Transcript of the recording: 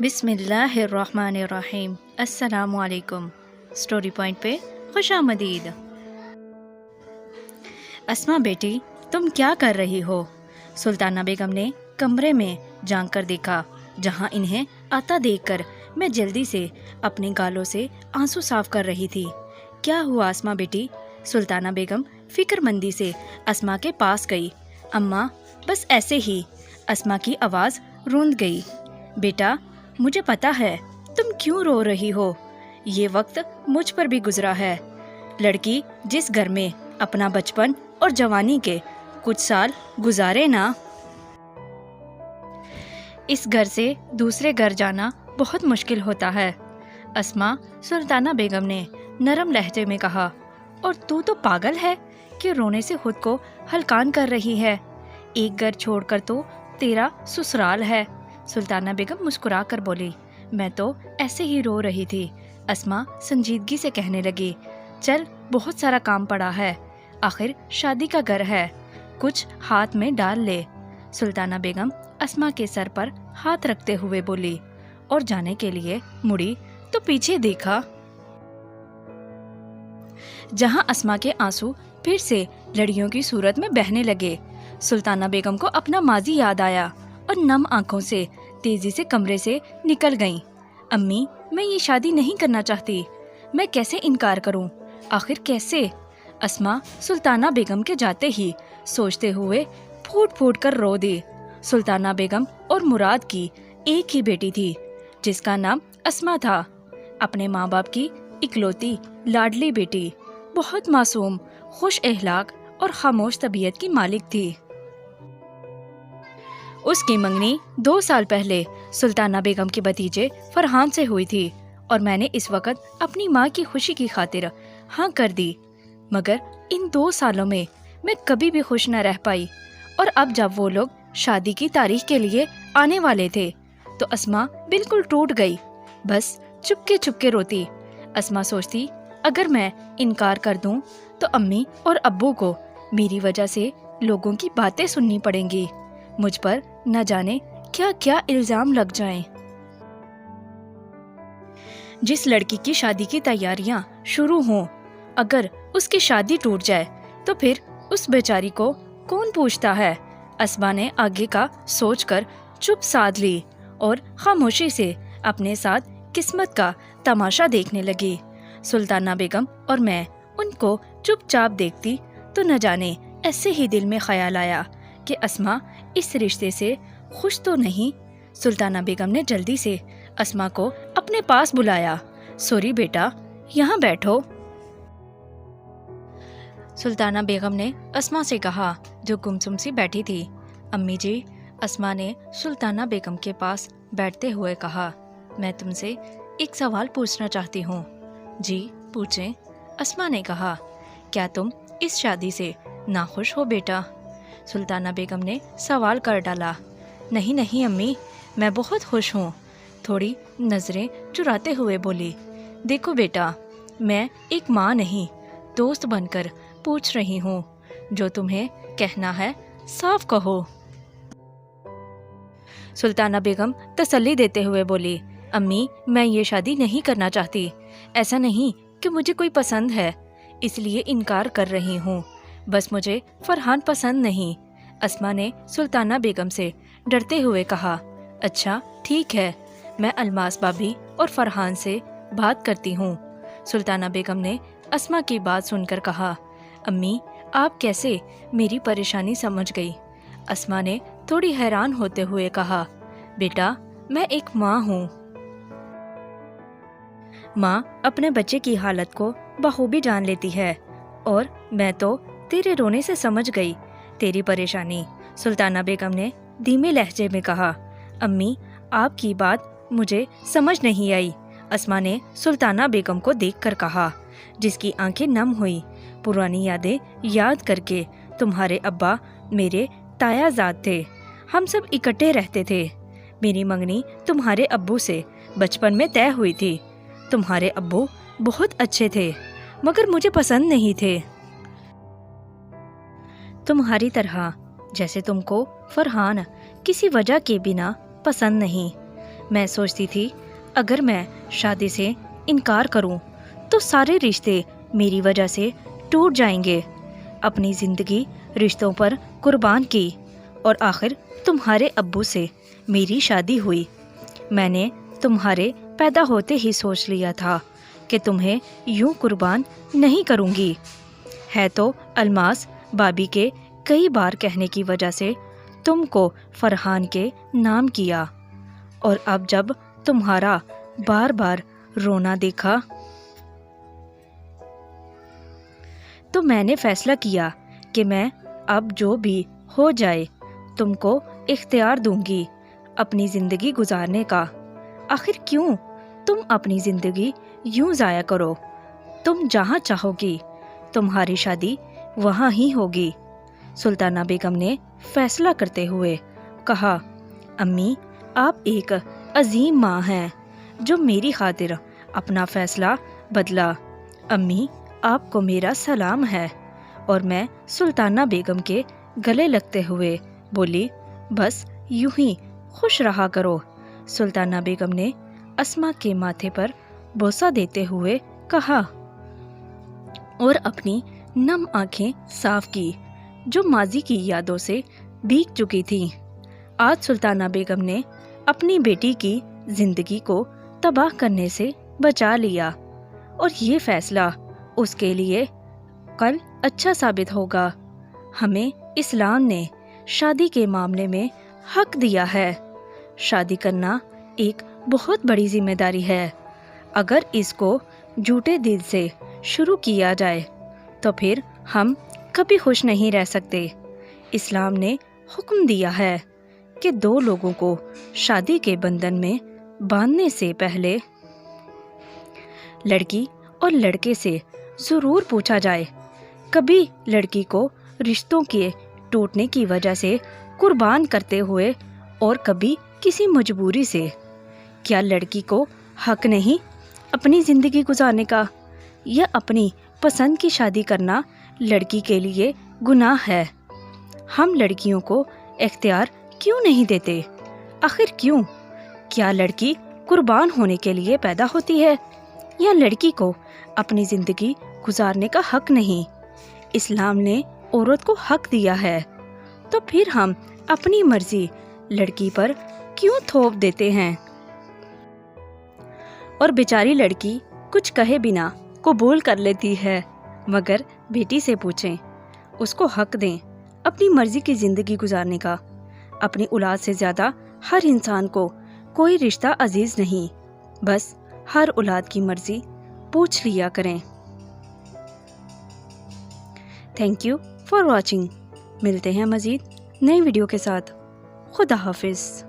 بسم اللہ الرحمن الرحیم۔ السلام علیکم۔ سٹوری پوائنٹ پہ خوش آمدید۔ اسما بیٹی، تم کیا کر رہی ہو؟ سلطانہ بیگم نے کمرے میں جھانک کر دیکھا، جہاں انہیں آتا دیکھ کر میں جلدی سے اپنی گالوں سے آنسو صاف کر رہی تھی۔ کیا ہوا اسما بیٹی؟ سلطانہ بیگم فکر مندی سے اسما کے پاس گئی۔ اماں، بس ایسے ہی۔ اسما کی آواز روند گئی۔ بیٹا، مجھے پتا ہے تم کیوں رو رہی ہو۔ یہ وقت مجھ پر بھی گزرا ہے۔ لڑکی جس گھر میں اپنا بچپن اور جوانی کے کچھ سال گزارے نا، اس گھر سے دوسرے گھر جانا بہت مشکل ہوتا ہے۔ اسما سلطانہ بیگم نے نرم لہجے میں کہا، اور تو پاگل ہے کہ رونے سے خود کو ہلکان کر رہی ہے۔ ایک گھر چھوڑ کر تو تیرا سسرال ہے۔ سلطانہ بیگم مسکرا کر بولی، میں تو ایسے ہی رو رہی تھی۔ اسما سنجیدگی سے کہنے لگی، چل، بہت سارا کام پڑا ہے، آخر شادی کا گھر ہے، کچھ ہاتھ میں ڈال لے۔ سلطانہ بیگم اسما کے سر پر ہاتھ رکھتے ہوئے بولی، اور جانے کے لیے مڑی تو پیچھے دیکھا، جہاں اسما کے آنسو پھر سے لڑیوں کی صورت میں بہنے لگے۔ سلطانہ بیگم کو اپنا ماضی یاد آیا اور نم آنکھوں سے تیزی سے کمرے سے نکل گئیں۔ امی، میں یہ شادی نہیں کرنا چاہتی۔ میں کیسے انکار کروں؟ آخر کیسے؟ اسما سلطانہ بیگم کے جاتے ہی سوچتے ہوئے پھوٹ پھوٹ کر رو دی۔ سلطانہ بیگم اور مراد کی ایک ہی بیٹی تھی، جس کا نام اسما تھا۔ اپنے ماں باپ کی اکلوتی لاڈلی بیٹی، بہت معصوم، خوش اخلاق اور خاموش طبیعت کی مالک تھی۔ اس کی منگنی 2 سال پہلے سلطانہ بیگم کے بھتیجے فرحان سے ہوئی تھی، اور میں نے اس وقت اپنی ماں کی خوشی کی خاطر ہاں کر دی، مگر ان 2 سالوں میں میں کبھی بھی خوش نہ رہ پائی۔ اور اب جب وہ لوگ شادی کی تاریخ کے لیے آنے والے تھے تو اسما بالکل ٹوٹ گئی، بس چپ کے روتی۔ اسما سوچتی، اگر میں انکار کر دوں تو امی اور ابو کو میری وجہ سے لوگوں کی باتیں سننی پڑیں گی، مجھ پر نہ جانے کیا کیا الزام لگ جائیں۔ جس لڑکی کی شادی کی تیاریاں شروع ہوں، اگر اس کی شادی ٹوٹ جائے تو پھر اس بیچاری کو کون پوچھتا ہے؟ اسما نے آگے کا سوچ کر چپ سادھ لی اور خاموشی سے اپنے ساتھ قسمت کا تماشا دیکھنے لگی۔ سلطانہ بیگم اور میں ان کو چپ چاپ دیکھتی تو نہ جانے ایسے ہی دل میں خیال آیا کہ اسما اس رشتے سے خوش تو نہیں۔ سلطانہ بیگم نے جلدی سے اسما کو اپنے پاس بلایا۔ سوری بیٹا، یہاں بیٹھو۔ سلطانہ بیگم نے اسما سے کہا، جو گمسم سی بیٹھی تھی۔ امی جی، اسما نے سلطانہ بیگم کے پاس بیٹھتے ہوئے کہا، میں تم سے ایک سوال پوچھنا چاہتی ہوں۔ جی پوچھیں، اسما نے کہا۔ کیا تم اس شادی سے ناخوش ہو بیٹا؟ سلطانہ بیگم نے سوال کر ڈالا۔ نہیں امی، میں بہت خوش ہوں، تھوڑی نظریں چراتے ہوئے بولی۔ دیکھو بیٹا، میں ایک ماں نہیں، دوست بن کر پوچھ رہی ہوں، جو تمہیں کہنا ہے صاف کہو۔ سلطانہ بیگم تسلی دیتے ہوئے بولی، امی، میں یہ شادی نہیں کرنا چاہتی۔ ایسا نہیں کہ مجھے کوئی پسند ہے اس لیے انکار کر رہی ہوں، بس مجھے فرحان پسند نہیں۔ اسما نے سلطانہ بیگم سے ڈرتے ہوئے کہا، اچھا ٹھیک ہے، میں الماس بھابھی اور فرحان سے بات کرتی ہوں۔ سلطانہ بیگم نے اسما کی بات سن کر کہا، امی، آپ کیسے میری پریشانی سمجھ گئی؟ اسما نے تھوڑی حیران ہوتے ہوئے کہا، بیٹا، میں ایک ماں ہوں۔ ماں اپنے بچے کی حالت کو بخوبی جان لیتی ہے، اور میں تو تیرے رونے سے سمجھ گئی تیری پریشانی۔ سلطانہ بیگم نے دھیمے لہجے میں کہا، امی، آپ کی بات مجھے سمجھ نہیں آئی۔ اسما نے سلطانہ بیگم کو دیکھ کر کہا، جس کی آنکھیں نم ہوئی، پرانی یادیں یاد کر کے، تمہارے ابا میرے تایا زاد تھے، ہم سب اکٹھے رہتے تھے۔ میری منگنی تمہارے ابو سے بچپن میں طے ہوئی تھی۔ تمہارے ابو بہت اچھے تھے، مگر مجھے پسند نہیں تھے، تمہاری طرح، جیسے تم کو فرحان کسی وجہ کے بنا پسند نہیں۔ میں سوچتی تھی اگر میں شادی سے انکار کروں تو سارے رشتے میری وجہ سے ٹوٹ جائیں گے۔ اپنی زندگی رشتوں پر قربان کی اور آخر تمہارے ابو سے میری شادی ہوئی۔ میں نے تمہارے پیدا ہوتے ہی سوچ لیا تھا کہ تمہیں یوں قربان نہیں کروں گی۔ ہے تو الماس بابی کے کئی بار کہنے کی وجہ سے تم کو فرحان کے نام کیا، اور اب جب تمہارا بار بار رونا دیکھا تو میں نے فیصلہ کیا کہ میں اب جو بھی ہو جائے تم کو اختیار دوں گی اپنی زندگی گزارنے کا۔ آخر کیوں تم اپنی زندگی یوں ضائع کرو؟ تم جہاں چاہو گی تمہاری شادی وہاں ہی ہوگی۔ سلطانہ بیگم نے فیصلہ کرتے ہوئے کہا، امی آپ ایک عظیم ماں ہیں جو میری خاطر اپنا فیصلہ بدلا۔ امی آپ کو میرا سلام ہے۔ اور میں سلطانہ بیگم کے گلے لگتے ہوئے بولی، بس یوں ہی خوش رہا کرو۔ سلطانہ بیگم نے اسما کے ماتھے پر بوسہ دیتے ہوئے کہا اور اپنی نم آنکھیں صاف کی جو ماضی کی یادوں سے بھیگ چکی تھیں۔ آج سلطانہ بیگم نے اپنی بیٹی کی زندگی کو تباہ کرنے سے بچا لیا، اور یہ فیصلہ اس کے لیے کل اچھا ثابت ہوگا۔ ہمیں اسلام نے شادی کے معاملے میں حق دیا ہے۔ شادی کرنا ایک بہت بڑی ذمہ داری ہے۔ اگر اس کو جھوٹے دل سے شروع کیا جائے تو پھر ہم کبھی خوش نہیں رہ سکتے۔ اسلام نے حکم دیا ہے کہ دو لوگوں کو شادی کے بندھن میں باندھنے سے پہلے لڑکی اور لڑکے سے ضرور پوچھا جائے۔ کبھی لڑکی کو رشتوں کے ٹوٹنے کی وجہ سے قربان کرتے ہوئے اور کبھی کسی مجبوری سے۔ کیا لڑکی کو حق نہیں اپنی زندگی گزارنے کا؟ یا اپنی پسند کی شادی کرنا لڑکی کے لیے گناہ ہے؟ ہم لڑکیوں کو اختیار کیوں نہیں دیتے؟ آخر کیوں؟ کیا لڑکی قربان ہونے کے لیے پیدا ہوتی ہے، یا لڑکی کو اپنی زندگی گزارنے کا حق نہیں؟ اسلام نے عورت کو حق دیا ہے، تو پھر ہم اپنی مرضی لڑکی پر کیوں تھوپ دیتے ہیں؟ اور بیچاری لڑکی کچھ کہے بنا قبول کر لیتی ہے، مگر بیٹی سے پوچھیں، اس کو حق دیں اپنی مرضی کی زندگی گزارنے کا۔ اپنی اولاد سے زیادہ ہر انسان کو کوئی رشتہ عزیز نہیں، بس ہر اولاد کی مرضی پوچھ لیا کریں۔ Thank you for watching. ملتے ہیں مزید نئی ویڈیو کے ساتھ۔ خدا حافظ۔